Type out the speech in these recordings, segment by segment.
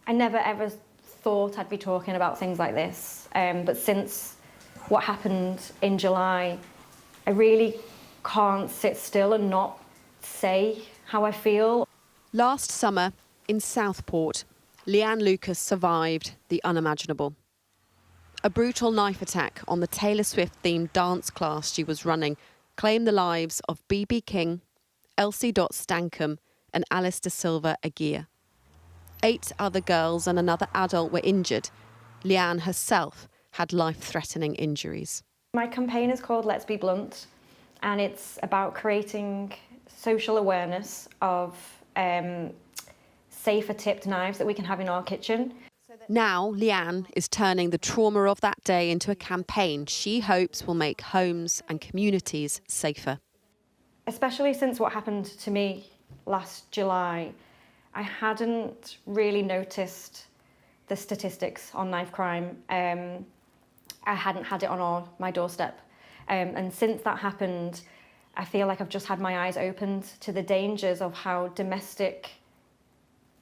I never ever thought I'd be talking about things like this, but since what happened in July, I really can't sit still and not say how I feel. Last summer in Southport, Leanne Lucas survived the unimaginable. A brutal knife attack on the Taylor Swift-themed dance class she was running claimed the lives of B.B. King, Elsie Dot Stankham and Alice De Silva Aguirre. 8 other girls and another adult were injured. Leanne herself had life-threatening injuries. My campaign is called Let's Be Blunt, and it's about creating social awareness of safer tipped knives that we can have in our kitchen. Now, Leanne is turning the trauma of that day into a campaign she hopes will make homes and communities safer. Especially since what happened to me last July, I hadn't really noticed the statistics on knife crime. I hadn't had it on my doorstep. And since that happened, I feel like I've just had my eyes opened to the dangers of how domestic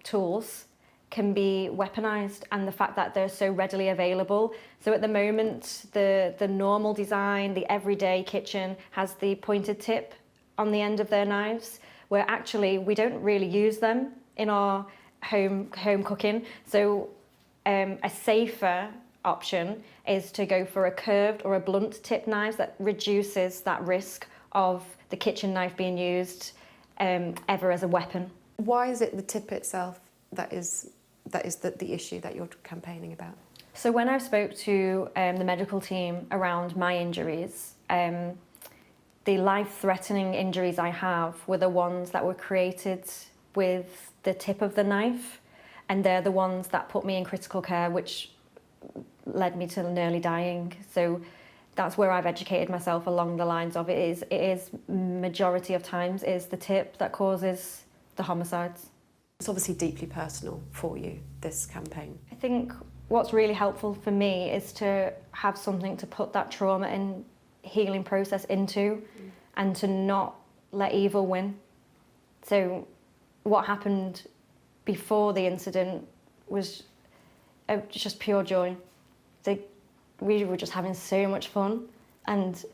tools can be weaponised and the fact that they're so readily available. So at the moment, the normal design, the everyday kitchen has the pointed tip on the end of their knives, where actually we don't really use them in our home cooking. So a safer option is to go for a curved or a blunt tip knives that reduces that risk of the kitchen knife being used ever as a weapon. Why is it the tip itself that is the issue that you're campaigning about? So when I spoke to the medical team around my injuries, the life-threatening injuries I have were the ones that were created with the tip of the knife, and they're the ones that put me in critical care, which led me to nearly dying. So that's where I've educated myself along the lines of it is majority of times is the tip that causes the homicides. It's obviously deeply personal for you, this campaign. I think what's really helpful for me is to have something to put that trauma and healing process into, and to not let evil win. So what happened before the incident was just pure joy. We were just having so much fun, and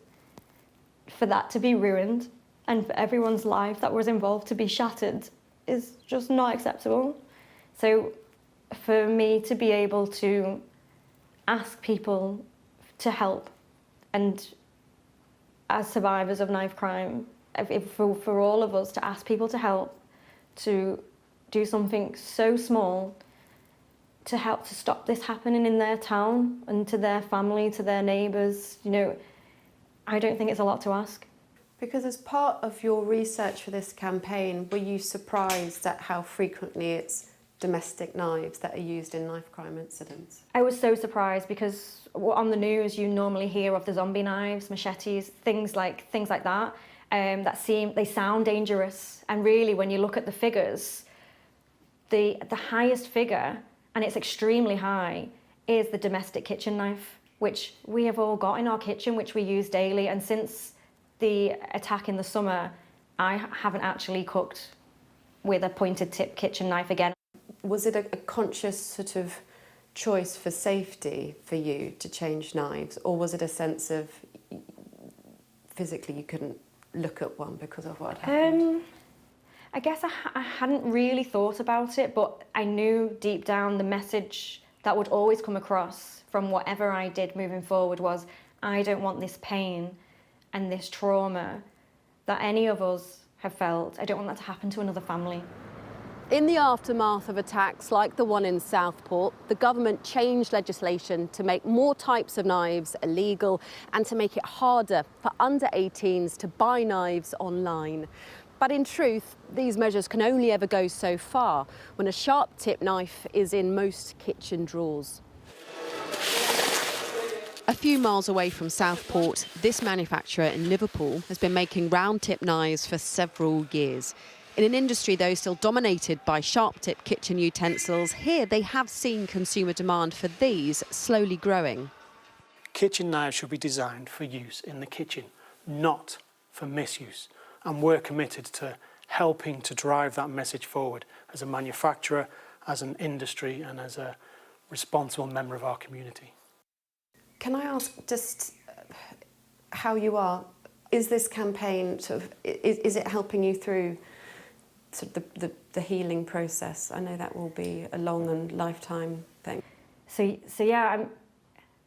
for that to be ruined and for everyone's life that was involved to be shattered is just not acceptable. So for me to be able to ask people to help, and as survivors of knife crime, for all of us to ask people to help, to do something so small to help to stop this happening in their town and to their family, to their neighbours, you know, I don't think it's a lot to ask. Because as part of your research for this campaign, were you surprised at how frequently it's domestic knives that are used in knife crime incidents? I was so surprised because on the news you normally hear of the zombie knives, machetes, things like that, they sound dangerous. And really, when you look at the figures, the highest figure, and it's extremely high, is the domestic kitchen knife, which we have all got in our kitchen, which we use daily. And since the attack in the summer, I haven't actually cooked with a pointed tip kitchen knife again. Was it a conscious sort of choice for safety for you to change knives, or was it a sense of physically you couldn't look at one because of what happened? I guess I hadn't really thought about it, but I knew deep down the message that would always come across from whatever I did moving forward was, I don't want this pain and this trauma that any of us have felt, I don't want that to happen to another family. In the aftermath of attacks like the one in Southport, the government changed legislation to make more types of knives illegal and to make it harder for under 18s to buy knives online. But in truth, these measures can only ever go so far when a sharp tip knife is in most kitchen drawers. A few miles away from Southport, this manufacturer in Liverpool has been making round tip knives for several years. In an industry, though, still dominated by sharp-tip kitchen utensils, here they have seen consumer demand for these slowly growing. Kitchen knives should be designed for use in the kitchen, not for misuse. And we're committed to helping to drive that message forward as a manufacturer as an industry and as a responsible member of our community. Can I ask just how you are? Is this campaign sort of, is it helping you through sort of the healing process? I know that will be a long and lifetime thing. So yeah,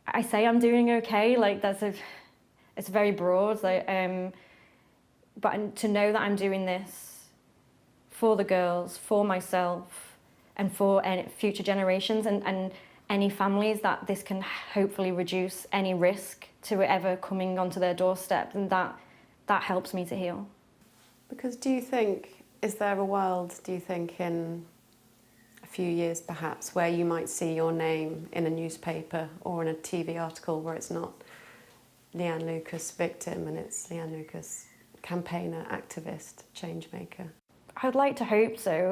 I say I'm doing okay. Like it's very broad. Like, but to know that I'm doing this for the girls, for myself, and for any future generations and any families, that this can hopefully reduce any risk to it ever coming onto their doorstep, and that helps me to heal. Because do you think, is there a world, do you think, in a few years perhaps, where you might see your name in a newspaper or in a TV article where it's not Leanne Lucas victim and it's Leanne Lucas campaigner, activist, change maker? I'd like to hope so.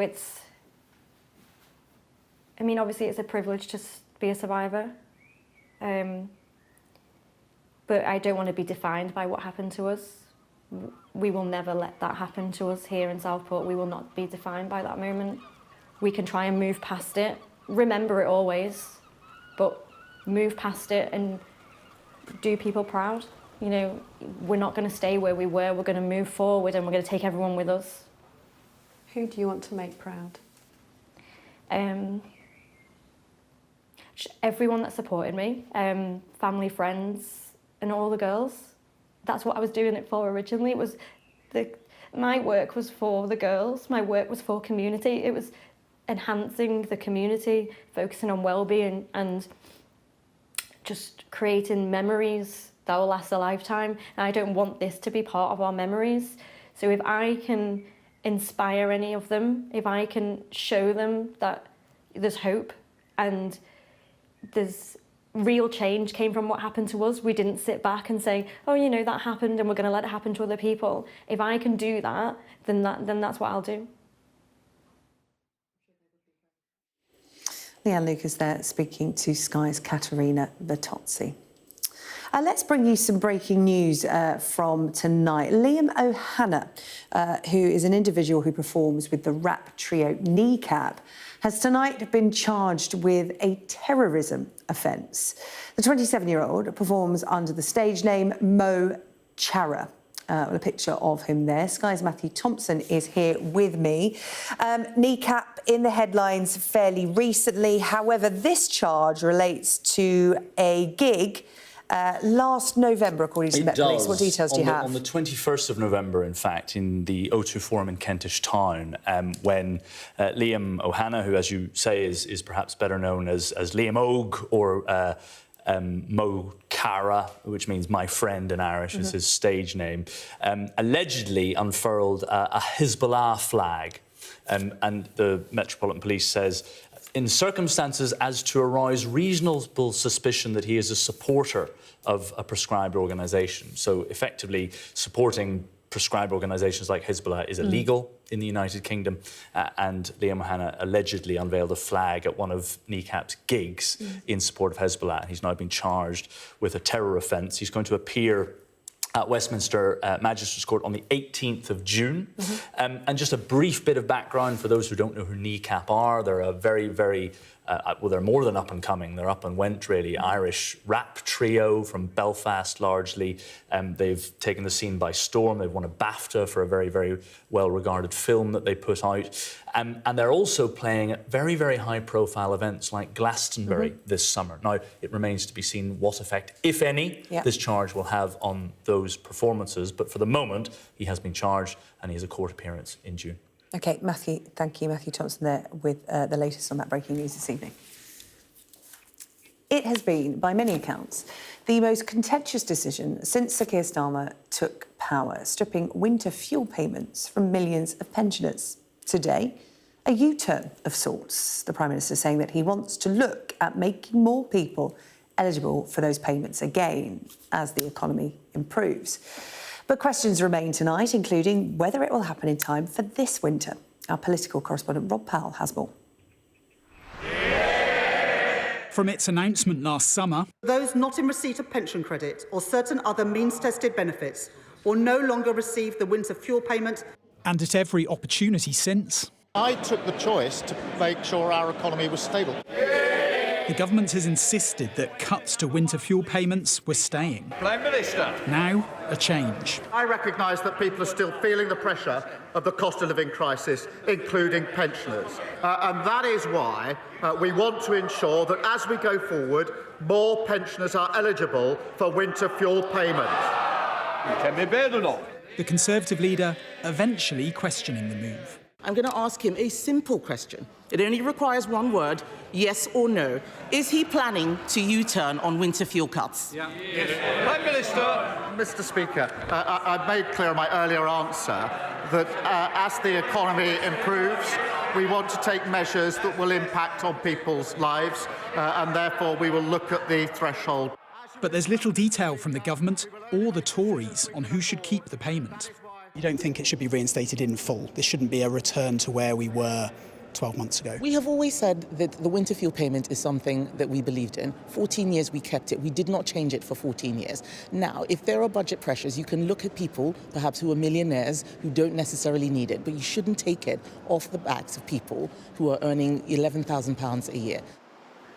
I mean, obviously it's a privilege to be a survivor, but I don't want to be defined by what happened to us. We will never let that happen to us here in Southport. We will not be defined by that moment. We can try and move past it, remember it always, but move past it and do people proud. You know, we're not going to stay where we were. We're going to move forward and we're going to take everyone with us. Who do you want to make proud? Everyone that supported me, family, friends, and all the girls. That's what I was doing it for originally. It was my work was for the girls. My work was for community. It was enhancing the community, focusing on well-being and just creating memories that will last a lifetime. And I don't want this to be part of our memories. So if I can inspire any of them, if I can show them that there's hope and there's real change came from what happened to us. We didn't sit back and say, oh, you know, that happened and we're going to let it happen to other people. If I can do that, then that's what I'll do. Leanne Lucas there speaking to Sky's Katerina Bertozzi. Let's bring you some breaking news from tonight. Liam O'Hannah, who is an individual who performs with the rap trio Kneecap, has tonight been charged with a terrorism offence. The 27-year-old performs under the stage name Mo Chara. With a picture of him there. Sky's Matthew Thompson is here with me. Kneecap in the headlines fairly recently. However, this charge relates to a gig last November, according to the Met Police. What details do you have? On the 21st of November, in fact, in the O2 Forum in Kentish Town, when Liam O'Hannah, who, as you say, is perhaps better known as Liam Og or Mo Cara, which means my friend in Irish, is his stage name, allegedly unfurled a Hezbollah flag. And the Metropolitan Police says, in circumstances as to arouse reasonable suspicion that he is a supporter of a prescribed organisation. So effectively supporting prescribed organisations like Hezbollah is illegal in the United Kingdom, and Liam O'Hannah allegedly unveiled a flag at one of Kneecap's gigs in support of Hezbollah. He's now been charged with a terror offence. He's going to appear at Westminster Magistrates Court on the 18th of June. And just a brief bit of background for those who don't know who Kneecap are. They're a very, very, well, they're more than up and coming. They're up and went, really. Irish rap trio from Belfast, largely. They've taken the scene by storm. They've won a BAFTA for a very, very well-regarded film that they put out. And they're also playing at very, very high-profile events like Glastonbury this summer. Now, it remains to be seen what effect, if any, this charge will have on those performances. But for the moment, he has been charged and he has a court appearance in June. OK, Matthew, thank you. Matthew Thompson there with the latest on that breaking news this evening. It has been, by many accounts, the most contentious decision since Sir Keir Starmer took power, stripping winter fuel payments from millions of pensioners. Today, a U-turn of sorts. The Prime Minister saying that he wants to look at making more people eligible for those payments again as the economy improves. But questions remain tonight, including whether it will happen in time for this winter. Our political correspondent Rob Powell has more. From its announcement last summer, those not in receipt of pension credit or certain other means-tested benefits will no longer receive the winter fuel payment. And at every opportunity since, I took the choice to make sure our economy was stable. The government has insisted that cuts to winter fuel payments were staying. Prime Minister. Now, a change. I recognise that people are still feeling the pressure of the cost of living crisis, including pensioners. And that is why we want to ensure that as we go forward, more pensioners are eligible for winter fuel payments. The Conservative leader eventually questioning the move. I'm going to ask him a simple question. It only requires one word, yes or no. Is he planning to U-turn on winter fuel cuts? Yeah. Yes. Prime Minister. Mr. Speaker, I made clear in my earlier answer that as the economy improves, we want to take measures that will impact on people's lives, and therefore we will look at the threshold. But there's little detail from the government or the Tories on who should keep the payment. You don't think it should be reinstated in full? This shouldn't be a return to where we were 12 months ago? We have always said that the winter fuel payment is something that we believed in. 14 years we kept it. We did not change it for 14 years. Now, if there are budget pressures, you can look at people, perhaps who are millionaires, who don't necessarily need it, but you shouldn't take it off the backs of people who are earning £11,000 a year.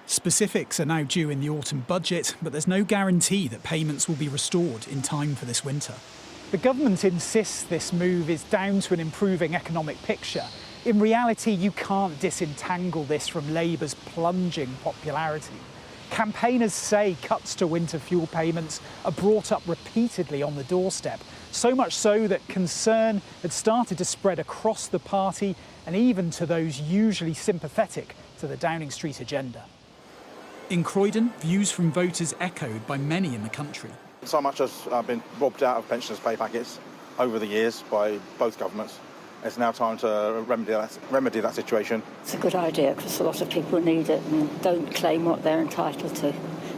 Specifics are now due in the autumn budget, but there's no guarantee that payments will be restored in time for this winter. The government insists this move is down to an improving economic picture. In reality, you can't disentangle this from Labour's plunging popularity. Campaigners say cuts to winter fuel payments are brought up repeatedly on the doorstep, so much so that concern had started to spread across the party and even to those usually sympathetic to the Downing Street agenda. In Croydon, views from voters echoed by many in the country. So much has been robbed out of pensioners' pay packets over the years by both governments. It's now time to remedy that situation. It's a good idea because a lot of people need it and don't claim what they're entitled to.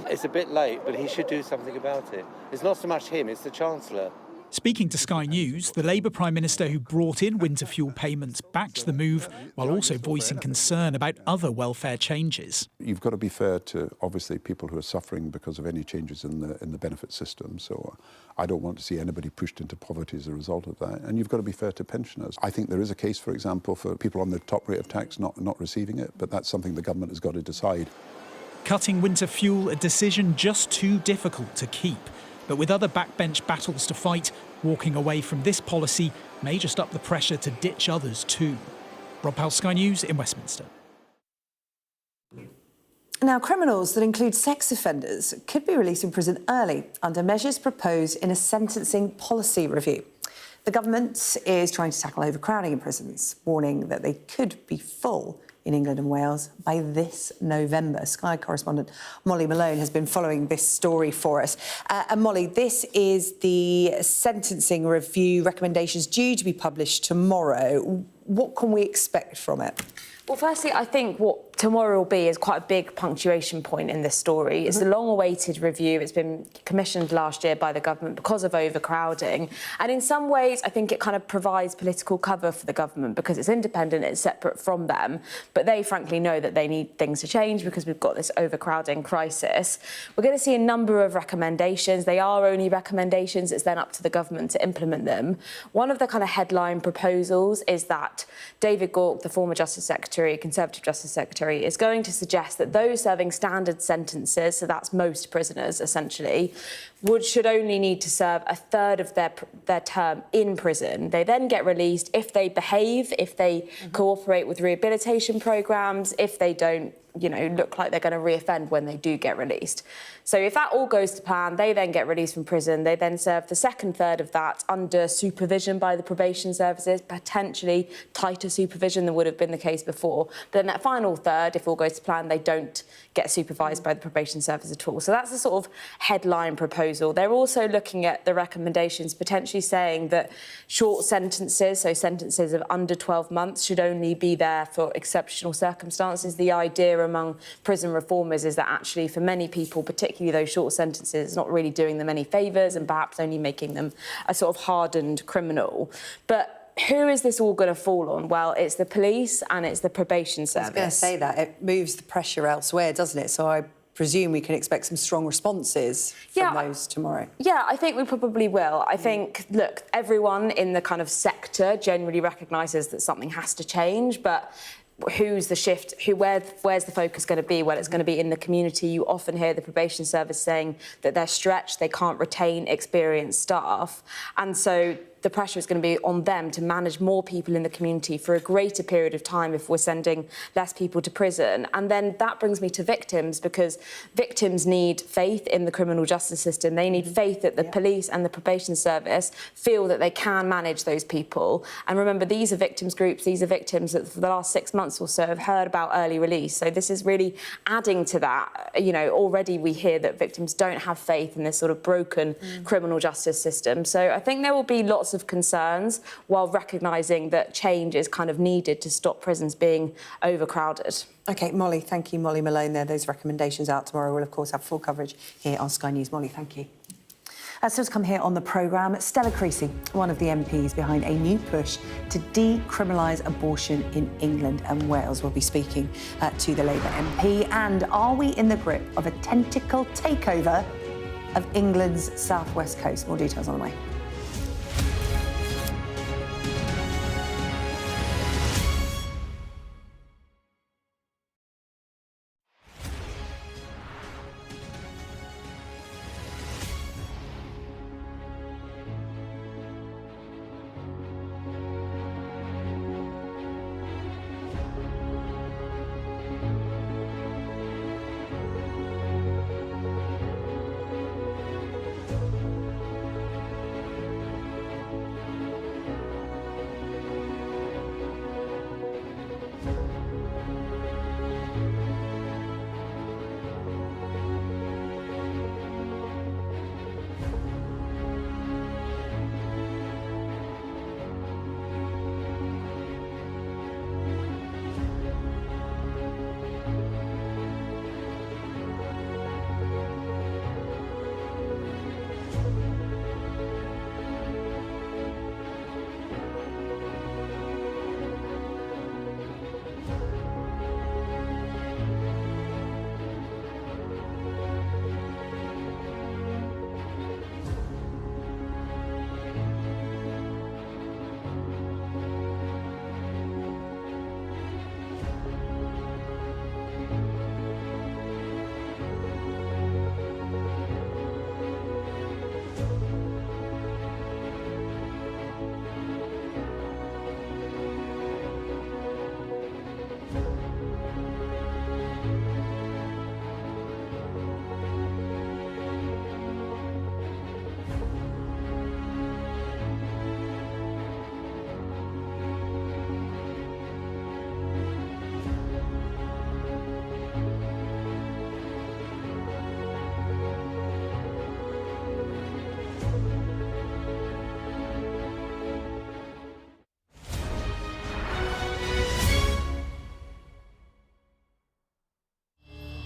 It's a bit late, but he should do something about it. It's not so much him, it's the Chancellor. Speaking to Sky News, the Labour Prime Minister who brought in winter fuel payments backed the move while also voicing concern about other welfare changes. You've got to be fair to, obviously, people who are suffering because of any changes in the benefit system. So I don't want to see anybody pushed into poverty as a result of that. And you've got to be fair to pensioners. I think there is a case, for example, for people on the top rate of tax not receiving it, but that's something the government has got to decide. Cutting winter fuel, a decision just too difficult to keep. But with other backbench battles to fight, walking away from this policy may just up the pressure to ditch others too. Rob Powell, Sky News in Westminster. Now, criminals that include sex offenders could be released from prison early under measures proposed in a sentencing policy review. The government is trying to tackle overcrowding in prisons, warning that they could be full in England and Wales by this November. Sky correspondent Molly Malone has been following this story for us. And Molly, this is the sentencing review recommendations due to be published tomorrow. What can we expect from it? Well, firstly, I think what tomorrow will be is quite a big punctuation point in this story. It's a long-awaited review. It's been commissioned last year by the government because of overcrowding. And in some ways, I think it kind of provides political cover for the government because it's independent, it's separate from them. But they, frankly, know that they need things to change because we've got this overcrowding crisis. We're going to see a number of recommendations. They are only recommendations. It's then up to the government to implement them. One of the kind of headline proposals is that David Gauke, the former Justice Secretary, Conservative Justice Secretary, is going to suggest that those serving standard sentences, so that's most prisoners essentially, should only need to serve a third of their term in prison. They then get released if they behave, if they cooperate with rehabilitation programmes, if they don't, look like they're going to reoffend when they do get released. So if that all goes to plan, they then get released from prison. They then serve the second third of that under supervision by the probation services, potentially tighter supervision than would have been the case before. But then that final third, if all goes to plan, they don't get supervised by the probation service at all. So that's the sort of headline proposal. They're also looking at the recommendations, potentially saying that short sentences, so sentences of under 12 months, should only be there for exceptional circumstances. The idea among prison reformers is that actually for many people, particularly those short sentences, it's not really doing them any favours and perhaps only making them a sort of hardened criminal. But who is this all going to fall on? Well, it's the police and it's the probation service. I was going to say that. It moves the pressure elsewhere, doesn't it? So I presume we can expect some strong responses from those tomorrow. Yeah, I think we probably will. I think, look, everyone in the kind of sector generally recognises that something has to change, but who's the shift, where's the focus going to be? Well, it's going to be in the community. You often hear the probation service saying that they're stretched, they can't retain experienced staff. And so the pressure is going to be on them to manage more people in the community for a greater period of time if we're sending less people to prison. And then that brings me to victims, because victims need faith in the criminal justice system. They need faith that the police and the probation service feel that they can manage those people. And remember, these are victims groups, these are victims that for the last 6 months or so have heard about early release. So this is really adding to that. You know, already we hear that victims don't have faith in this sort of broken criminal justice system. So I think there will be lots of concerns, while recognising that change is kind of needed to stop prisons being overcrowded. OK, Molly, thank you. Molly Malone there. Those recommendations out tomorrow. We'll, of course, have full coverage here on Sky News. Molly, thank you. So to come here on the programme, Stella Creasy, one of the MPs behind a new push to decriminalise abortion in England and Wales, will be speaking to the Labour MP. And are we in the grip of a tentacle takeover of England's southwest coast? More details on the way.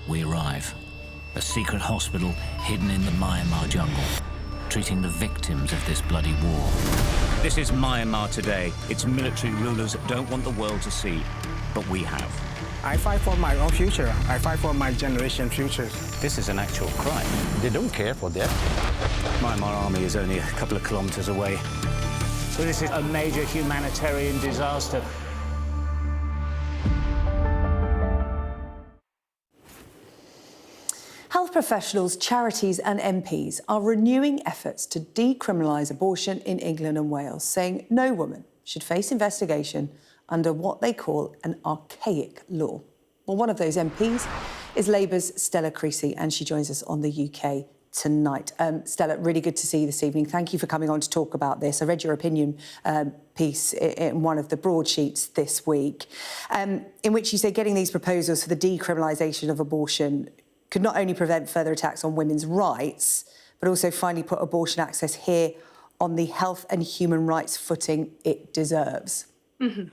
We arrive. A secret hospital hidden in the Myanmar jungle, treating the victims of this bloody war. This is Myanmar today. Its military rulers don't want the world to see, but we have. I fight for my own future. I fight for my generation's future. This is an actual crime. They don't care for that. Myanmar army is only a couple of kilometers away. So this is a major humanitarian disaster. Health professionals, charities and MPs are renewing efforts to decriminalise abortion in England and Wales, saying no woman should face investigation under what they call an archaic law. Well, one of those MPs is Labour's Stella Creasy, and she joins us on the UK tonight. Stella, really good to see you this evening. Thank you for coming on to talk about this. I read your opinion piece in one of the broadsheets this week, in which you say getting these proposals for the decriminalisation of abortion could not only prevent further attacks on women's rights, but also finally put abortion access here on the health and human rights footing it deserves. Mm-hmm.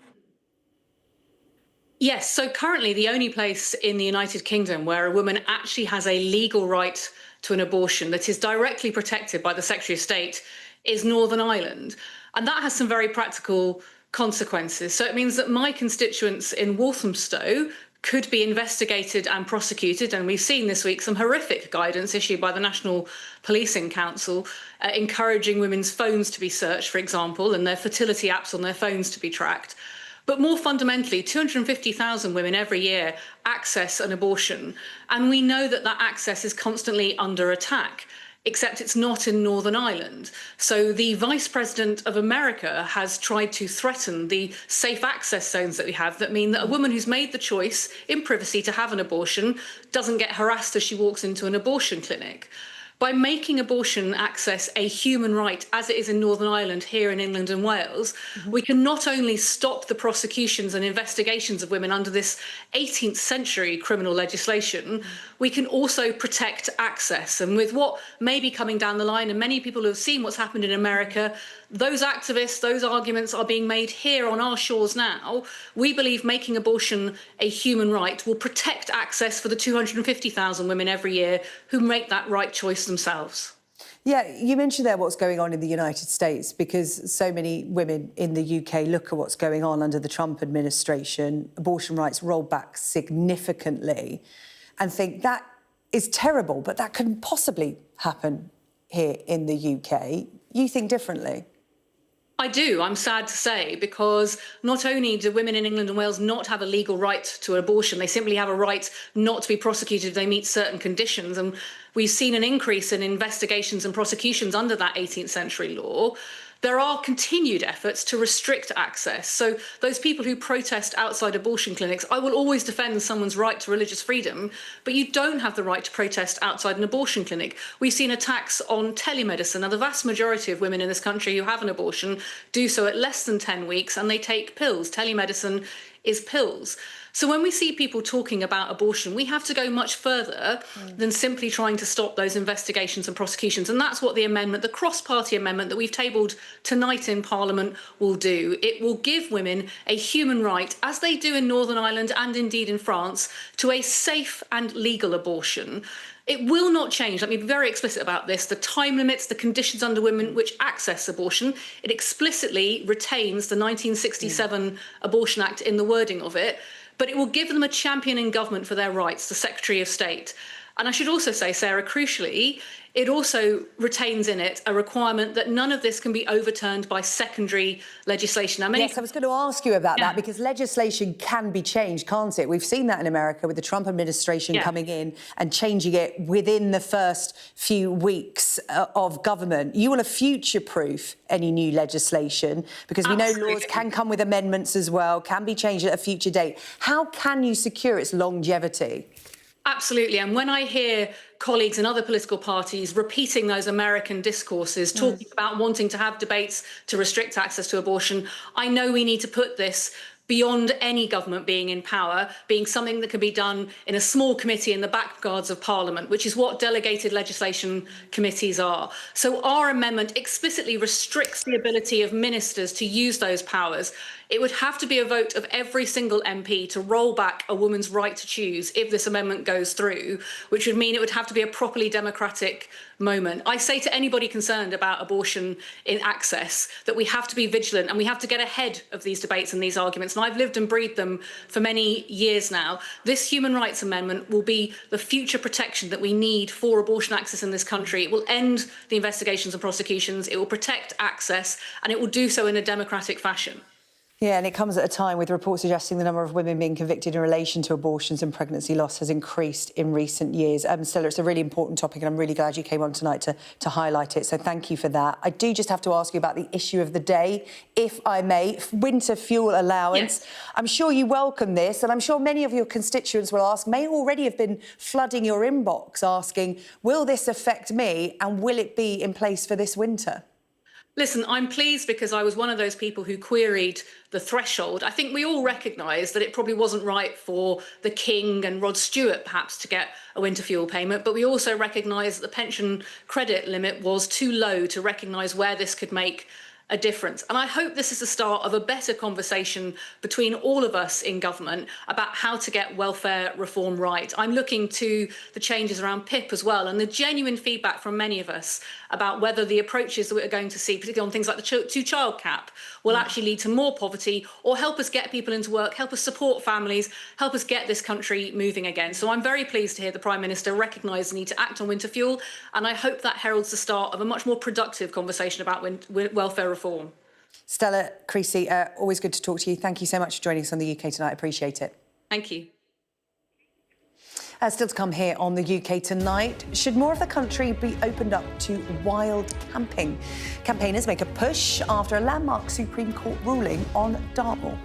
Yes, so currently the only place in the United Kingdom where a woman actually has a legal right to an abortion that is directly protected by the Secretary of State is Northern Ireland. And that has some very practical consequences. So it means that my constituents in Walthamstow could be investigated and prosecuted. And we've seen this week some horrific guidance issued by the National Policing Council, encouraging women's phones to be searched, for example, and their fertility apps on their phones to be tracked. But more fundamentally, 250,000 women every year access an abortion. And we know that that access is constantly under attack, except it's not in Northern Ireland. So the Vice President of America has tried to threaten the safe access zones that we have that mean that a woman who's made the choice in privacy to have an abortion doesn't get harassed as she walks into an abortion clinic. By making abortion access a human right, as it is in Northern Ireland, here in England and Wales, we can not only stop the prosecutions and investigations of women under this 18th century criminal legislation, we can also protect access. And with what may be coming down the line, and many people who have seen what's happened in America, those activists, those arguments are being made here on our shores now. We believe making abortion a human right will protect access for the 250,000 women every year who make that right choice themselves. Yeah, you mentioned there what's going on in the United States, because so many women in the UK look at what's going on under the Trump administration, abortion rights rolled back significantly, and think that is terrible, but that couldn't possibly happen here in the UK. You think differently? I do, I'm sad to say, because not only do women in England and Wales not have a legal right to an abortion, they simply have a right not to be prosecuted if they meet certain conditions. And we've seen an increase in investigations and prosecutions under that 18th century law. There are continued efforts to restrict access. So those people who protest outside abortion clinics, I will always defend someone's right to religious freedom, but you don't have the right to protest outside an abortion clinic. We've seen attacks on telemedicine. Now, the vast majority of women in this country who have an abortion do so at less than 10 weeks, and they take pills. Telemedicine is pills. So when we see people talking about abortion, we have to go much further than simply trying to stop those investigations and prosecutions. And that's what the amendment, the cross-party amendment that we've tabled tonight in Parliament will do. It will give women a human right, as they do in Northern Ireland and indeed in France, to a safe and legal abortion. It will not change, let me be very explicit about this, the time limits, the conditions under women which access abortion. It explicitly retains the 1967 Abortion Act in the wording of it, but it will give them a champion in government for their rights, the Secretary of State. And I should also say, Sarah, crucially, it also retains in it a requirement that none of this can be overturned by secondary legislation. Now, Yes, I was going to ask you about that, because legislation can be changed, can't it? We've seen that in America with the Trump administration coming in and changing it within the first few weeks of government. You will have future-proof any new legislation, because we know laws can come with amendments as well, can be changed at a future date. How can you secure its longevity? Absolutely. And when I hear colleagues in other political parties repeating those American discourses, talking about wanting to have debates to restrict access to abortion, I know we need to put this beyond any government being in power, being something that can be done in a small committee in the back guards of Parliament, which is what delegated legislation committees are. So our amendment explicitly restricts the ability of ministers to use those powers. It would have to be a vote of every single MP to roll back a woman's right to choose if this amendment goes through, which would mean it would have to be a properly democratic moment. I say to anybody concerned about abortion in access that we have to be vigilant and we have to get ahead of these debates and these arguments. And I've lived and breathed them for many years now. This human rights amendment will be the future protection that we need for abortion access in this country. It will end the investigations and prosecutions. It will protect access, and it will do so in a democratic fashion. Yeah, and it comes at a time with reports suggesting the number of women being convicted in relation to abortions and pregnancy loss has increased in recent years. Stella, it's a really important topic, and I'm really glad you came on tonight to highlight it, so thank you for that. I do just have to ask you about the issue of the day, if I may, winter fuel allowance. Yes. I'm sure you welcome this, and I'm sure many of your constituents will ask, may already have been flooding your inbox asking, will this affect me, and will it be in place for this winter? Listen, I'm pleased because I was one of those people who queried the threshold. I think we all recognise that it probably wasn't right for the King and Rod Stewart perhaps to get a winter fuel payment, but we also recognise that the pension credit limit was too low to recognise where this could make a difference. And I hope this is the start of a better conversation between all of us in government about how to get welfare reform right. I'm looking to the changes around PIP as well, and the genuine feedback from many of us about whether the approaches that we're going to see, particularly on things like the two-child cap, will actually lead to more poverty or help us get people into work, help us support families, help us get this country moving again. So I'm very pleased to hear the Prime Minister recognise the need to act on winter fuel, and I hope that heralds the start of a much more productive conversation about welfare reform. Stella Creasy, always good to talk to you. Thank you so much for joining us on the UK Tonight. Appreciate it. Thank you. Still to come here on the UK Tonight. Should more of the country be opened up to wild camping? Campaigners make a push after a landmark Supreme Court ruling on Dartmoor.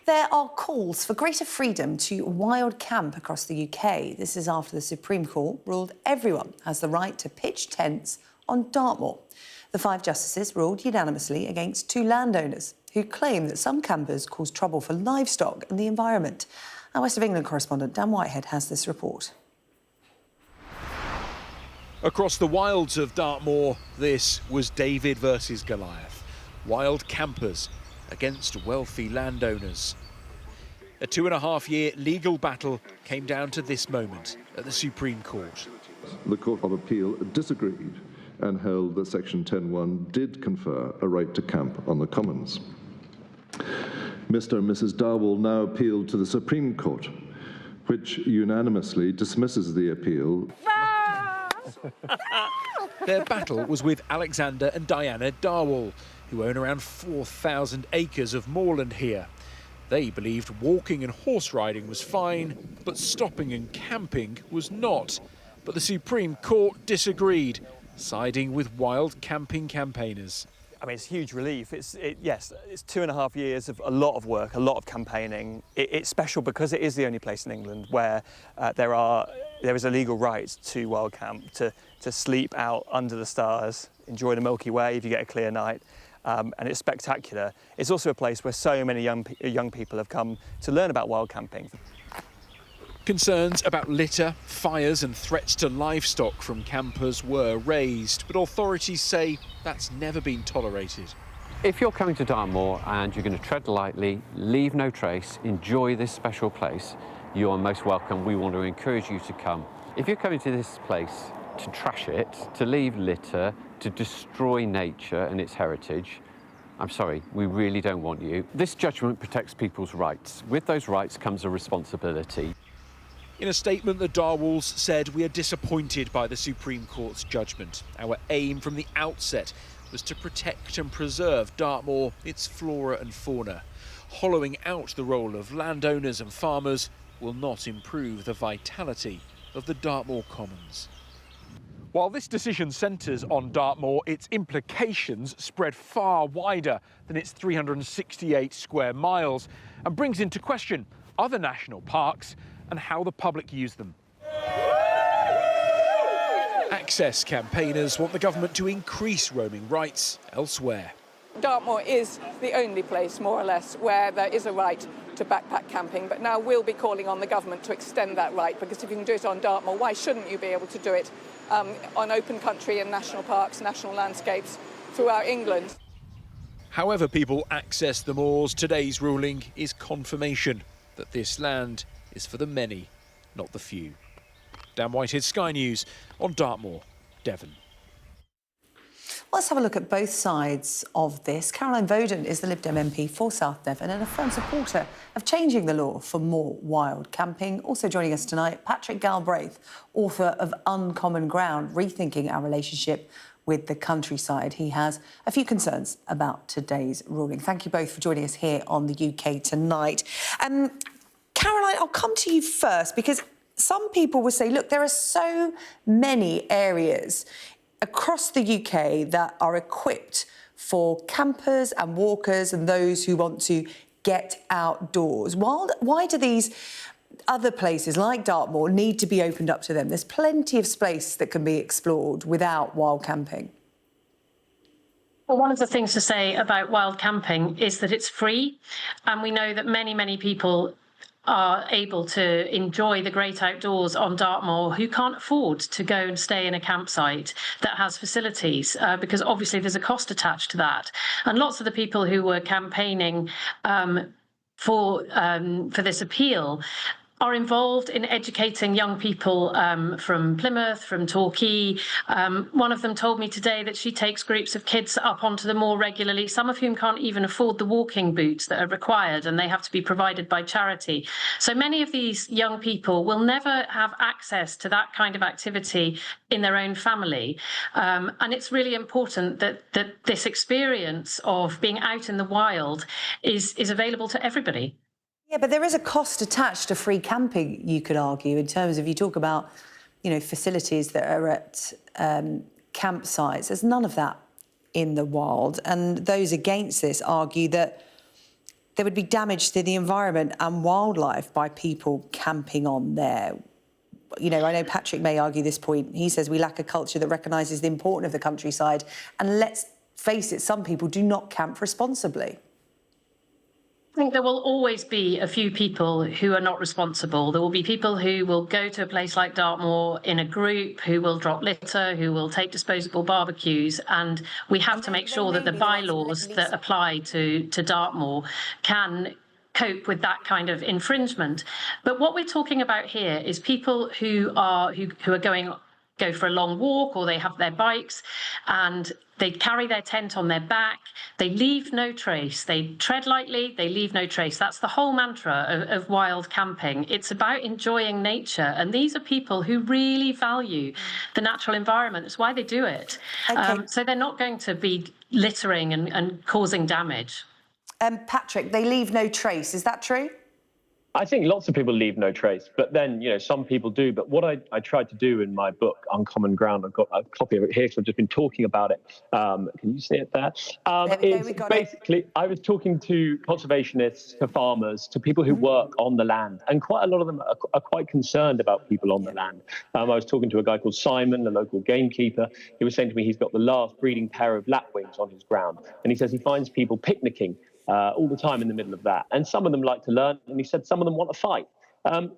There are calls for greater freedom to wild camp across the UK. This is after the Supreme Court ruled everyone has the right to pitch tents on Dartmoor. The 5 justices ruled unanimously against 2 landowners who claim that some campers cause trouble for livestock and the environment. Our West of England correspondent Dan Whitehead has this report. Across the wilds of Dartmoor, this was David versus Goliath. Wild campers against wealthy landowners. A 2.5-year legal battle came down to this moment at the Supreme Court. The Court of Appeal disagreed and held that Section 10.1 did confer a right to camp on the Commons. Mr. and Mrs. Darwell now appealed to the Supreme Court, which unanimously dismisses the appeal. Their battle was with Alexander and Diana Darwell, who own around 4,000 acres of moorland here. They believed walking and horse riding was fine, but stopping and camping was not. But the Supreme Court disagreed, siding with wild camping campaigners. I mean, it's a huge relief. Yes, it's 2.5 years of a lot of work, a lot of campaigning. It's special because it is the only place in England where there is a legal right to wild camp, to sleep out under the stars, enjoy the Milky Way if you get a clear night. And it's spectacular. It's also a place where so many young people have come to learn about wild camping. Concerns about litter, fires and threats to livestock from campers were raised, but authorities say that's never been tolerated. If you're coming to Dartmoor and you're going to tread lightly, leave no trace, enjoy this special place, you are most welcome. We want to encourage you to come. If you're coming to this place to trash it, to leave litter, to destroy nature and its heritage, I'm sorry, we really don't want you. This judgment protects people's rights. With those rights comes a responsibility. In a statement, the Darwalls said, "We are disappointed by the Supreme Court's judgment. Our aim from the outset was to protect and preserve Dartmoor, its flora and fauna. Hollowing out the role of landowners and farmers will not improve the vitality of the Dartmoor Commons." While this decision centres on Dartmoor, its implications spread far wider than its 368 square miles and brings into question other national parks and how the public use them. Access campaigners want the government to increase roaming rights elsewhere. Dartmoor is the only place, more or less, where there is a right to backpack camping, but now we'll be calling on the government to extend that right, because if you can do it on Dartmoor, why shouldn't you be able to do it on open country and national parks, national landscapes throughout England? However people access the moors, today's ruling is confirmation that this land is for the many, not the few. Dan Whitehead, Sky News on Dartmoor, Devon. Let's have a look at both sides of this. Caroline Voden is the Lib Dem MP for South Devon and a firm supporter of changing the law for more wild camping. Also joining us tonight, Patrick Galbraith, author of Uncommon Ground, Rethinking Our Relationship with the Countryside. He has a few concerns about today's ruling. Thank you both for joining us here on the UK Tonight. Caroline, I'll come to you first, because some people will say, look, there are so many areas across the UK that are equipped for campers and walkers and those who want to get outdoors. Why do these other places like Dartmoor need to be opened up to them? There's plenty of space that can be explored without wild camping. Well, one of the things to say about wild camping is that it's free, and we know that many people are able to enjoy the great outdoors on Dartmoor who can't afford to go and stay in a campsite that has facilities, because obviously there's a cost attached to that. And lots of the people who were campaigning for this appeal are involved in educating young people from Plymouth, from Torquay. One of them told me today that she takes groups of kids up onto the moor regularly, some of whom can't even afford the walking boots that are required, and they have to be provided by charity. So many of these young people will never have access to that kind of activity in their own family. And it's really important that this experience of being out in the wild is available to everybody. Yeah, but there is a cost attached to free camping, you could argue, in terms of, you talk about, facilities that are at campsites. There's none of that in the wild. And those against this argue that there would be damage to the environment and wildlife by people camping on there. I know Patrick may argue this point. He says we lack a culture that recognises the importance of the countryside. And let's face it, some people do not camp responsibly. I think there will always be a few people who are not responsible. There will be people who will go to a place like Dartmoor in a group, who will drop litter, who will take disposable barbecues, and we have to make sure that the bylaws that apply to Dartmoor can cope with that kind of infringement. But what we're talking about here is people who are go for a long walk, or they have their bikes and they carry their tent on their back. They leave no trace. They tread lightly, they leave no trace. That's the whole mantra of wild camping. It's about enjoying nature. And these are people who really value the natural environment. It's why they do it. Okay. So they're not going to be littering and causing damage. Patrick, they leave no trace. Is that true? I think lots of people leave no trace, but then, some people do. But what I tried to do in my book, Uncommon Ground, I've got a copy of it here because I've just been talking about it. Can you see it there? Basically, I was talking to conservationists, to farmers, to people who work on the land, and quite a lot of them are quite concerned about people on the land. I was talking to a guy called Simon, a local gamekeeper. He was saying to me he's got the last breeding pair of lapwings on his ground, and he says he finds people picnicking all the time in the middle of that. And some of them like to learn, and he said some of them want to fight.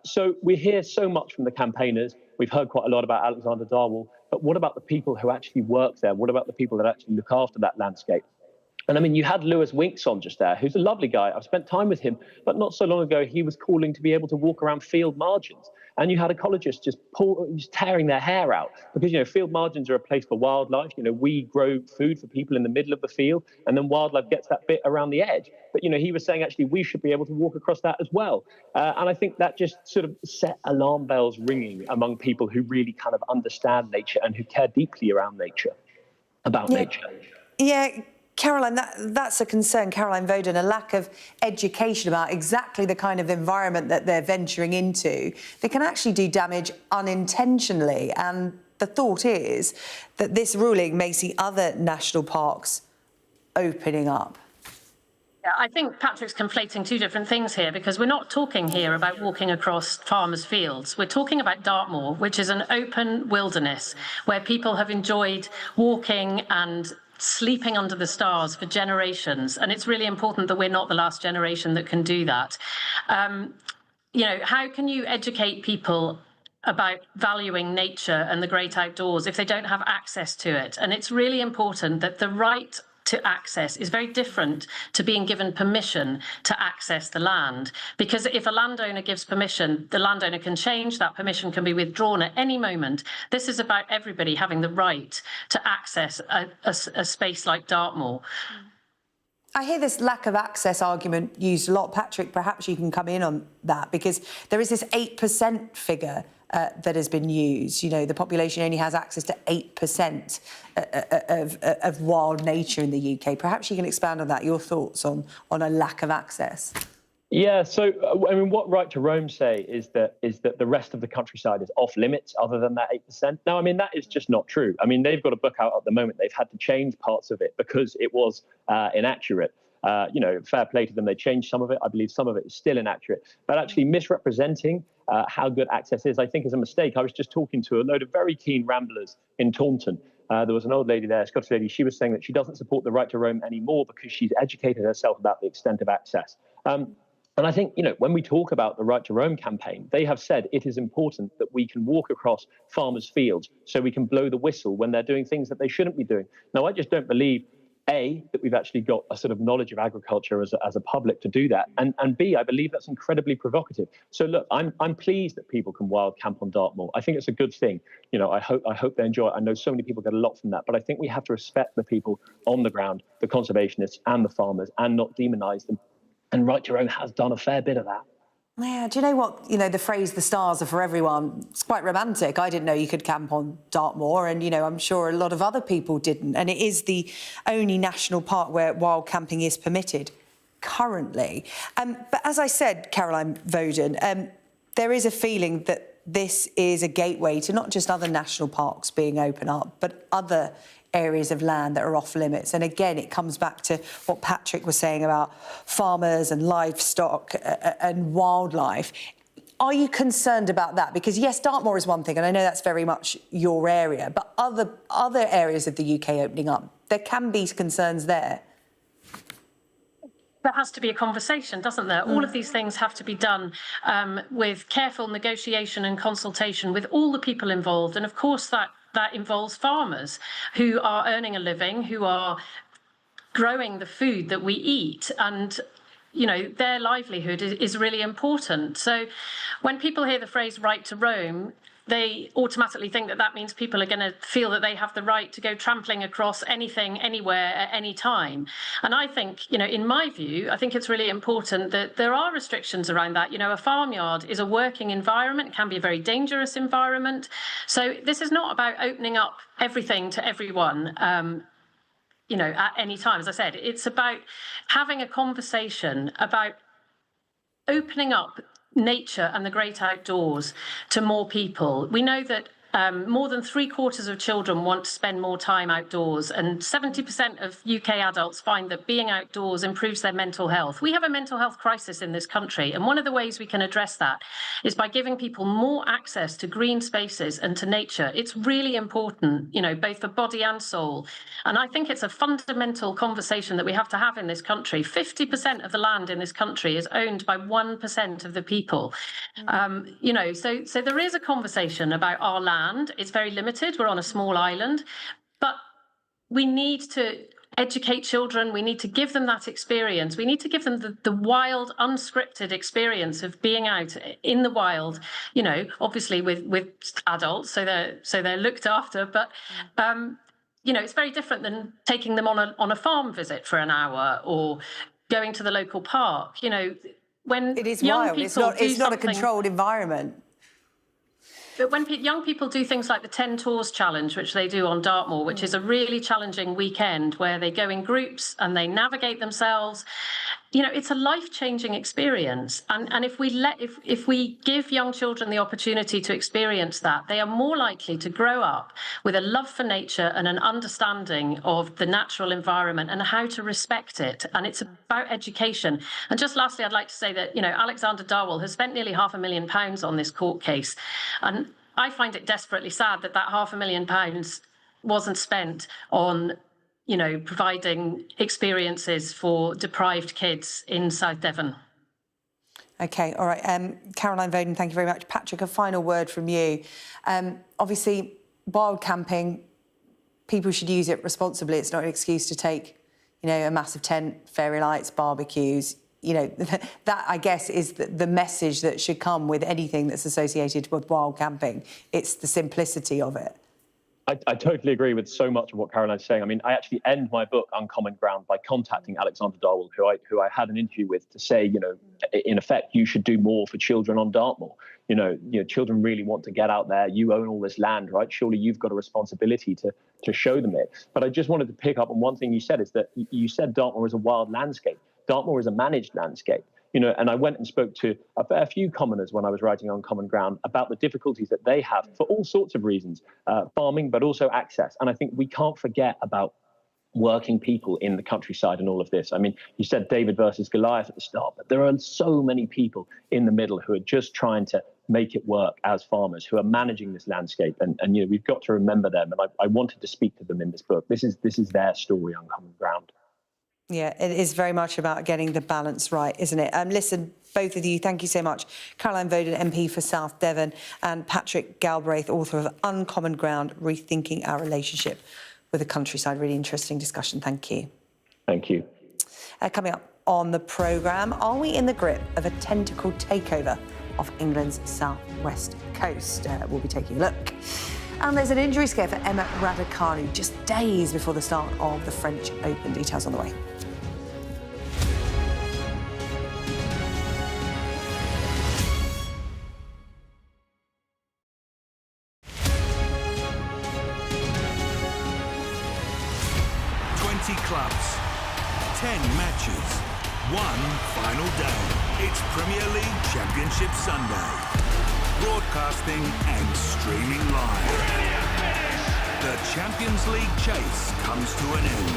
So we hear so much from the campaigners. We've heard quite a lot about Alexander Darwell, but what about the people who actually work there? What about the people that actually look after that landscape? And I mean, you had Lewis Winks on just there, who's a lovely guy. I've spent time with him, but not so long ago, he was calling to be able to walk around field margins. And you had ecologists just tearing their hair out because, field margins are a place for wildlife. We grow food for people in the middle of the field, and then wildlife gets that bit around the edge. But, he was saying, actually, we should be able to walk across that as well. And I think that just sort of set alarm bells ringing among people who really kind of understand nature and who care deeply around nature, about nature. Yeah. Caroline, that's a concern, Caroline Voden, a lack of education about exactly the kind of environment that they're venturing into. They can actually do damage unintentionally. And the thought is that this ruling may see other national parks opening up. Yeah, I think Patrick's conflating two different things here, because we're not talking here about walking across farmers' fields. We're talking about Dartmoor, which is an open wilderness where people have enjoyed walking and sleeping under the stars for generations, and it's really important that we're not the last generation that can do that. How can you educate people about valuing nature and the great outdoors if they don't have access to it? And it's really important that the right to access is very different to being given permission to access the land. Because if a landowner gives permission, the landowner can change, that permission can be withdrawn at any moment. This is about everybody having the right to access a space like Dartmoor. I hear this lack of access argument used a lot. Patrick, perhaps you can come in on that, because there is this 8% figure that has been used. The population only has access to 8% of wild nature in the UK. Perhaps you can expand on that, your thoughts on a lack of access. Yeah, so, what Right to Roam say is that the rest of the countryside is off limits other than that 8%. Now, that is just not true. They've got a book out at the moment. They've had to change parts of it because it was inaccurate. Fair play to them. They changed some of it. I believe some of it is still inaccurate. But actually misrepresenting how good access is, I think, is a mistake. I was just talking to a load of very keen ramblers in Taunton. There was an old lady there, a Scottish lady. She was saying that she doesn't support the Right to Roam anymore because she's educated herself about the extent of access. And I think, when we talk about the Right to Roam campaign, they have said it is important that we can walk across farmers' fields so we can blow the whistle when they're doing things that they shouldn't be doing. Now, I just don't believe, A, that we've actually got a sort of knowledge of agriculture as a public to do that. And B, I believe that's incredibly provocative. So, look, I'm pleased that people can wild camp on Dartmoor. I think it's a good thing. I hope they enjoy it. I know so many people get a lot from that. But I think we have to respect the people on the ground, the conservationists and the farmers, and not demonise them. And Right to Roam has done a fair bit of that. Yeah, do you know what? The phrase, the stars are for everyone, it's quite romantic. I didn't know you could camp on Dartmoor, and, I'm sure a lot of other people didn't. And it is the only national park where wild camping is permitted currently. But as I said, Caroline Voden, there is a feeling that this is a gateway to not just other national parks being open up, but other areas of land that are off limits. And again, it comes back to what Patrick was saying about farmers and livestock and wildlife. Are you concerned about that? Because yes, Dartmoor is one thing, and I know that's very much your area, but other areas of the UK opening up, there can be concerns there. There has to be a conversation, doesn't there? All of these things have to be done with careful negotiation and consultation with all the people involved. And of course, that involves farmers who are earning a living, who are growing the food that we eat. And, their livelihood is really important. So when people hear the phrase right to roam, they automatically think that means people are going to feel that they have the right to go trampling across anything, anywhere, at any time. And I think, in my view, I think it's really important that there are restrictions around that. A farmyard is a working environment, can be a very dangerous environment. So this is not about opening up everything to everyone. you know, at any time. As I said, it's about having a conversation about opening up nature and the great outdoors to more people. We know that more than 3/4 of children want to spend more time outdoors, and 70% of UK adults find that being outdoors improves their mental health. We have a mental health crisis in this country, and one of the ways we can address that is by giving people more access to green spaces and to nature. It's really important, you know, both for body and soul. And I think it's a fundamental conversation that we have to have in this country. 50% of the land in this country is owned by 1% of the people. You know, so there is a conversation about our land. It's very limited. We're on a small island, but we need to educate children. We need to give them that experience. We need to give them the wild, unscripted experience of being out in the wild, you know, obviously with adults, so they're looked after, but you know, it's very different than taking them on a farm visit for an hour or going to the local park. You know, when it is young wild. people It's not a controlled environment. But when young people do things like the 10 Tours Challenge, which they do on Dartmoor, which is a really challenging weekend where they go in groups and they navigate themselves, you know, it's a life-changing experience. And if we give young children the opportunity to experience that, they are more likely to grow up with a love for nature and an understanding of the natural environment and how to respect it. And it's about education. And just lastly, I'd like to say that, you know, Alexander Darwell has spent nearly £500,000 on this court case. And I find it desperately sad that £500,000 wasn't spent on, you know, providing experiences for deprived kids in South Devon. OK, all right. Caroline Voden, thank you very much. Patrick, a final word from you. Obviously, wild camping, people should use it responsibly. It's not an excuse to take, you know, a massive tent, fairy lights, barbecues. You know, that, I guess, is the message that should come with anything that's associated with wild camping. It's the simplicity of it. I totally agree with so much of what Caroline's saying. I mean, I actually end my book, Uncommon Ground, by contacting Alexander Darwell, who I had an interview with, to say, you know, in effect, you should do more for children on Dartmoor. You know, children really want to get out there. You own all this land, right? Surely you've got a responsibility to show them it. But I just wanted to pick up on one thing you said, is that you said Dartmoor is a wild landscape. Dartmoor is a managed landscape. You know, and I went and spoke to a fair few commoners when I was writing on Common Ground about the difficulties that they have for all sorts of reasons, farming, but also access. And I think we can't forget about working people in the countryside and all of this. I mean, you said David versus Goliath at the start, but there are so many people in the middle who are just trying to make it work as farmers, who are managing this landscape. And you know, we've got to remember them. And I wanted to speak to them in this book. This is their story on Common Ground. Yeah, it is very much about getting the balance right, isn't it? Listen, both of you, thank you so much. Caroline Voden, MP for South Devon, and Patrick Galbraith, author of Uncommon Ground, Rethinking Our Relationship with the Countryside. Really interesting discussion. Thank you. Thank you. Coming up on the programme, are we in the grip of a tentacled takeover of England's southwest coast? We'll be taking a look. And there's an injury scare for Emma Raducanu just days before the start of the French Open. Details on the way. Clubs, 10 matches, one final day. It's Premier League Championship Sunday. Broadcasting and streaming live. The Champions League chase comes to an end.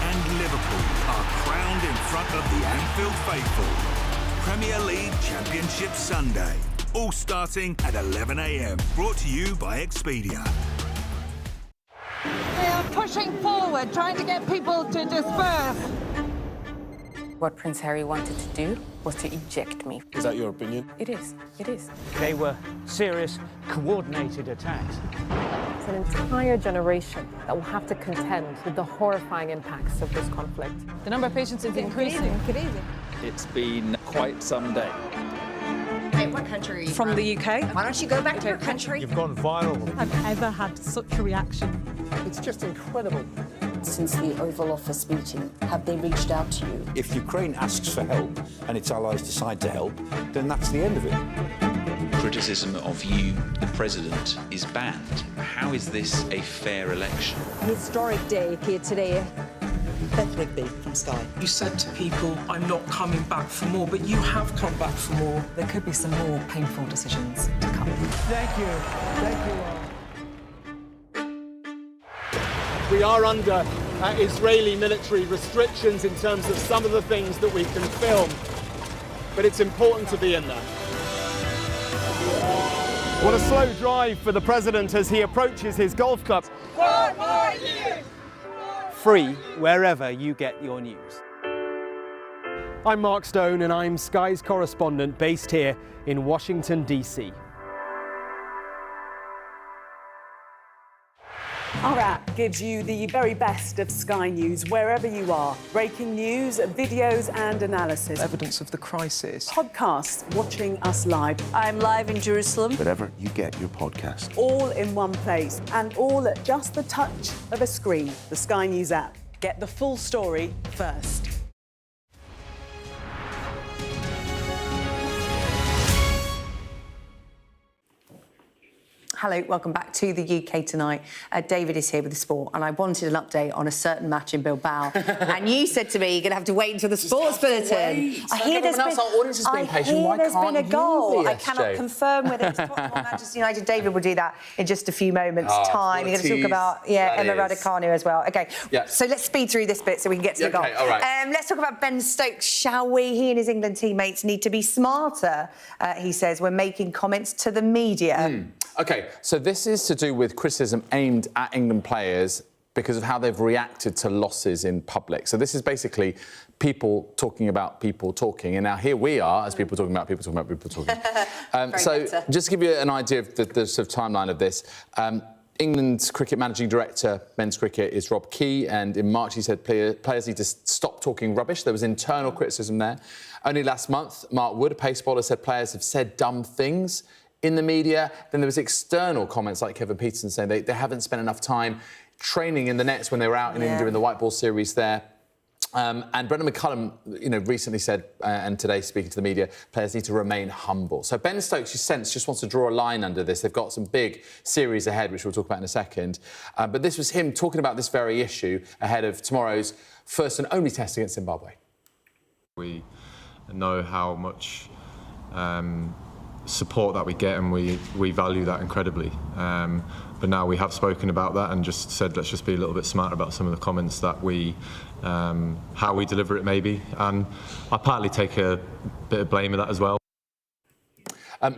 And Liverpool are crowned in front of the Anfield faithful. Premier League Championship Sunday. All starting at 11 a.m. Brought to you by Expedia. They are pushing forward, trying to get people to disperse. What Prince Harry wanted to do was to eject me. Is that your opinion? It is. It is. They were serious, coordinated attacks. It's an entire generation that will have to contend with the horrifying impacts of this conflict. The number of patients is increasing. It's been quite some day. What country are you from? The UK. Why don't you go back to your country? You've gone viral. I've ever had such a reaction. It's just incredible. Since the Oval Office meeting, have they reached out to you? If Ukraine asks for help and its allies decide to help, then that's the end of it. Criticism of you, the president, is banned. How is this a fair election? Historic day here today. Beth Rigby from Sky. You said to people, I'm not coming back for more, but you have come back for more. There could be some more painful decisions to come. Thank you. Thank you all. We are under Israeli military restrictions in terms of some of the things that we can film, but it's important to be in there. What a slow drive for the president as he approaches his golf club. 4 more years! Free wherever you get your news. I'm Mark Stone and I'm Sky's correspondent based here in Washington, D.C. Our app gives you the very best of Sky News wherever you are. Breaking news, videos and analysis. Evidence of the crisis. Podcasts, watching us live. I'm live in Jerusalem. Wherever you get your podcast. All in one place and all at just the touch of a screen. The Sky News app. Get the full story first. Hello, welcome back to the UK Tonight. David is here with the sport, and I wanted an update on a certain match in Bilbao. And you said to me, you're going to have to wait until the sports bulletin. I hear there's been, our audience has been patient. Why there's can't been a goal. you be, I cannot confirm whether it's Tottenham or Manchester United. David will do that in just a few moments' time. You're going to talk about Emma Raducanu as well. OK, so let's speed through this bit so we can get to the goal. All right. Let's talk about Ben Stokes, shall we? He and his England teammates need to be smarter, he says, when making comments to the media. OK, so this is to do with criticism aimed at England players because of how they've reacted to losses in public. So this is basically people talking about people talking. And now here we are as people talking about people talking about people talking. So just to give you an idea of the sort of timeline of this, England's cricket managing director, men's cricket, is Rob Key, and in March he said players need to stop talking rubbish. There was internal criticism there. Only last month, Mark Wood, a pace bowler, said players have said dumb things in the media. Then there was external comments like Kevin Peterson saying they haven't spent enough time training in the nets when they were out in India in the white ball series there. And Brendan McCullum, recently said, and today speaking to the media, players need to remain humble. So Ben Stokes, you sense, just wants to draw a line under this. They've got some big series ahead, which we'll talk about in a second. But this was him talking about this very issue ahead of tomorrow's first and only test against Zimbabwe. We know how much support that we get, and we value that incredibly. But now we have spoken about that and just said let's just be a little bit smarter about some of the comments that we, how we deliver it maybe. And I partly take a bit of blame of that as well.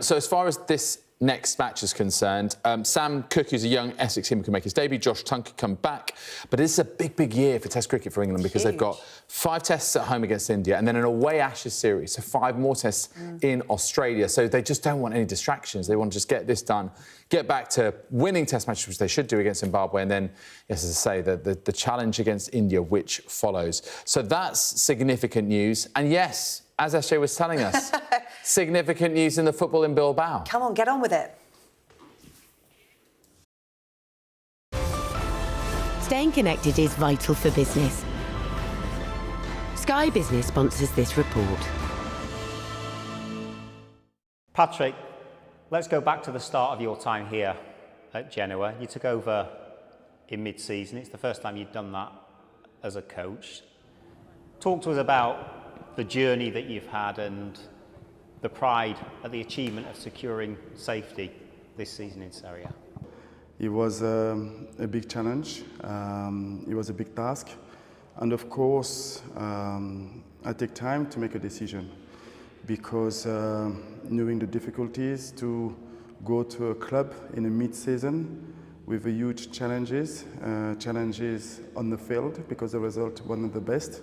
So as far as this next match is concerned, Sam Cook, who's a young Essex team, can make his debut. Josh Tongue can come back. But it's a big, big year for Test cricket for England because they've got 5 tests at home against India and then an away Ashes series, so 5 more tests in Australia. So they just don't want any distractions. They want to just get this done, get back to winning Test matches, which they should do against Zimbabwe, and then, yes, as I say, the challenge against India, which follows. So that's significant news. And yes, as SJ was telling us, significant news in the football in Bilbao. Come on, get on with it. Staying connected is vital for business. Sky Business sponsors this report. Patrick, let's go back to the start of your time here at Genoa. You took over in mid-season. It's the first time you've done that as a coach. Talk to us about the journey that you've had and the pride at the achievement of securing safety this season in Serie A. It was a big challenge. It was a big task. And of course, I take time to make a decision because knowing the difficulties to go to a club in a mid-season with huge challenges on the field because the result wasn't the best.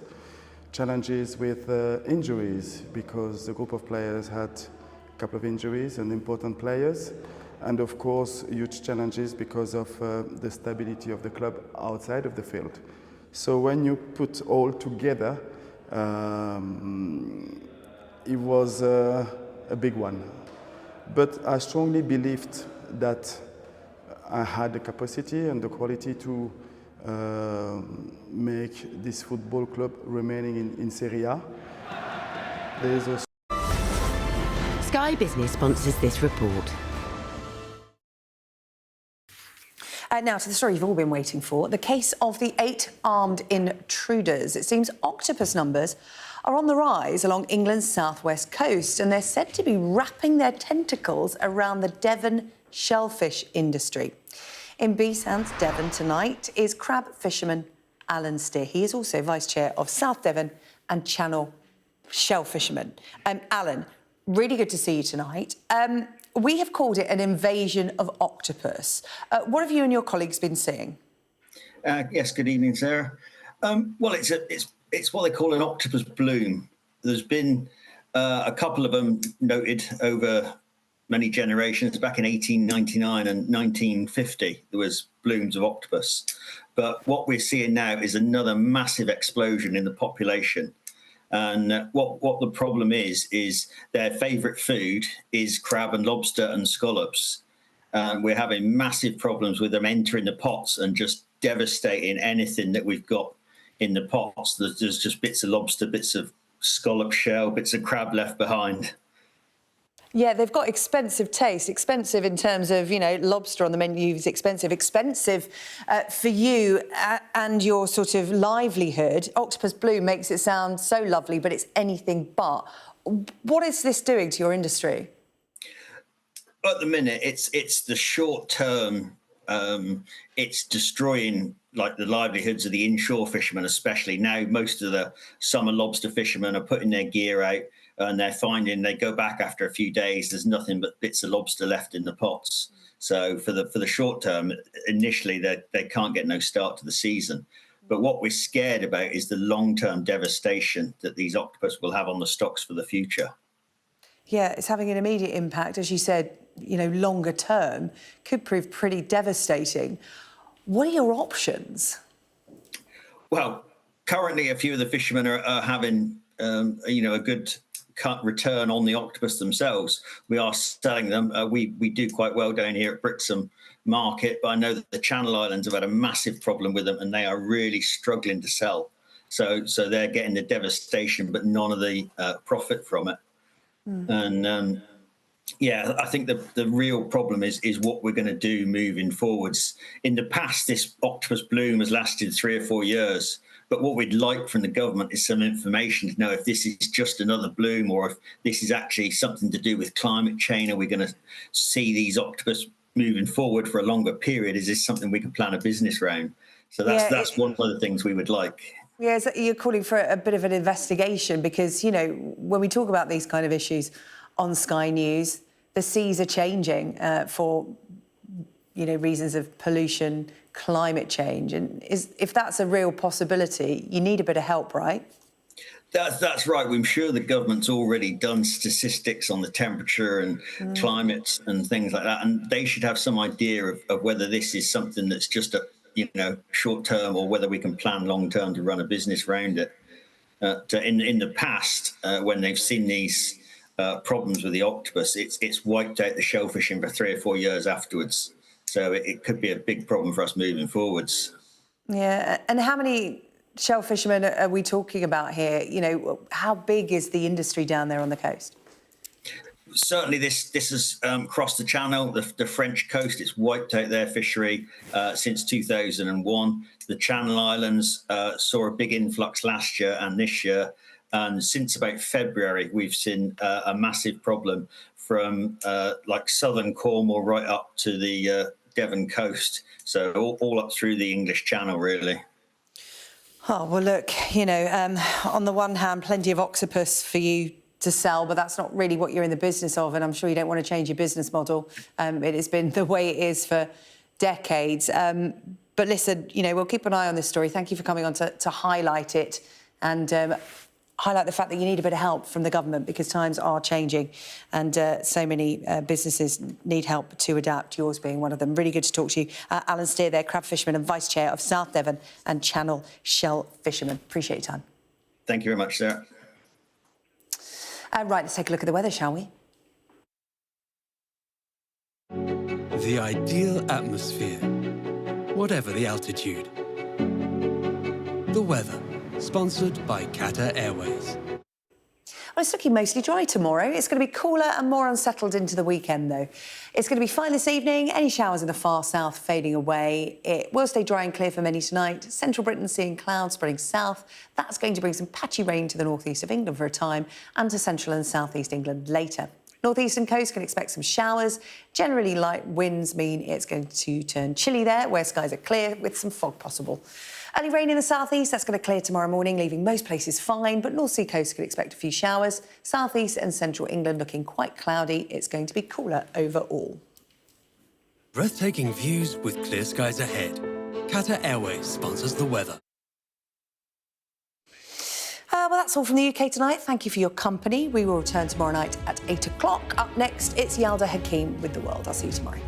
Challenges with injuries because the group of players had a couple of injuries and important players, and of course huge challenges because of the stability of the club outside of the field. So when you put all together, it was a big one. But I strongly believed that I had the capacity and the quality to make this football club remaining in Serie A. Sky Sky Business sponsors this report. Now to the story you've all been waiting for, the case of the 8 armed intruders. It seems octopus numbers are on the rise along England's southwest coast, and they're said to be wrapping their tentacles around the Devon shellfish industry. In B-Sands, Devon tonight is crab fisherman Alan Steer. He is also Vice Chair of South Devon and Channel Shell Fishermen. Alan, really good to see you tonight. We have called it an invasion of octopus. What have you and your colleagues been seeing? Yes, good evening, Sarah. Well, it's what they call an octopus bloom. There's been a couple of them noted over many generations. Back in 1899 and 1950, there was blooms of octopus. But what we're seeing now is another massive explosion in the population. And what the problem is their favourite food is crab and lobster and scallops. We're having massive problems with them entering the pots and just devastating anything that we've got in the pots. There's just bits of lobster, bits of scallop shell, bits of crab left behind. Yeah, they've got expensive taste. Expensive in terms of, you know, lobster on the menu is expensive. Expensive for you and your sort of livelihood. Octopus bloom makes it sound so lovely, but it's anything but. What is this doing to your industry? At the minute, it's the short term. It's destroying like the livelihoods of the inshore fishermen, especially now. Most of the summer lobster fishermen are putting their gear out, and they're finding they go back after a few days, there's nothing but bits of lobster left in the pots. So for the short term, initially they can't get no start to the season. But what we're scared about is the long-term devastation that these octopus will have on the stocks for the future. Yeah, it's having an immediate impact, as you said, you know, longer term, could prove pretty devastating. What are your options? Well, currently a few of the fishermen are having, you know, a good cut return on the octopus themselves. We are selling them. We do quite well down here at Brixham Market, but I know that the Channel Islands have had a massive problem with them, and they are really struggling to sell. So they're getting the devastation, but none of the profit from it. And yeah, I think the real problem is what we're going to do moving forwards. In the past, this octopus bloom has lasted 3 or 4 years. But what we'd like from the government is some information to know if this is just another bloom or if this is actually something to do with climate change. Are we going to see these octopus moving forward for a longer period? Is this something we can plan a business around? So that's one of the things we would like. Yeah, so you're calling for a bit of an investigation because, you know, when we talk about these kind of issues on Sky News, the seas are changing for, you know, reasons of pollution, climate change. And if that's a real possibility, you need a bit of help, right? That's right. I'm sure the government's already done statistics on the temperature and climate and things like that. And they should have some idea of whether this is something that's just a, you know, short term or whether we can plan long term to run a business around it. In the past, when they've seen these problems with the octopus, it's wiped out the shellfishing for 3 or 4 years afterwards. So it could be a big problem for us moving forwards. Yeah, and how many shell fishermen are we talking about here? You know, how big is the industry down there on the coast? Certainly this has crossed the channel, the French coast. It's wiped out their fishery since 2001. The Channel Islands saw a big influx last year and this year. And since about February, we've seen a massive problem from like southern Cornwall right up to the Devon coast. So all up through the English Channel, really. Oh, well, look, you know, on the one hand, plenty of octopus for you to sell, but that's not really what you're in the business of, and I'm sure you don't want to change your business model. It has been the way it is for decades. But listen, you know, we'll keep an eye on this story. Thank you for coming on to highlight it and highlight the fact that you need a bit of help from the government because times are changing and so many businesses need help to adapt, yours being one of them. Really good to talk to you. Alan Steer there, crab fisherman and Vice Chair of South Devon and Channel Shell Fishermen. Appreciate your time. Thank you very much, Sarah. Right, let's take a look at the weather, shall we? The ideal atmosphere, whatever the altitude. The weather, sponsored by Qatar Airways. Well, it's looking mostly dry tomorrow. It's going to be cooler and more unsettled into the weekend, though. It's going to be fine this evening. Any showers in the far south fading away. It will stay dry and clear for many tonight. Central Britain seeing clouds spreading south. That's going to bring some patchy rain to the northeast of England for a time and to central and southeast England later. Northeastern coast can expect some showers. Generally light winds mean it's going to turn chilly there, where skies are clear with some fog possible. Early rain in the southeast, that's going to clear tomorrow morning, leaving most places fine, but North Sea coast can expect a few showers. Southeast and central England looking quite cloudy. It's going to be cooler overall. Breathtaking views with clear skies ahead. Qatar Airways sponsors the weather. Well, that's all from the UK tonight. Thank you for your company. We will return tomorrow night at 8 o'clock. Up next, it's Yalda Hakim with The World. I'll see you tomorrow.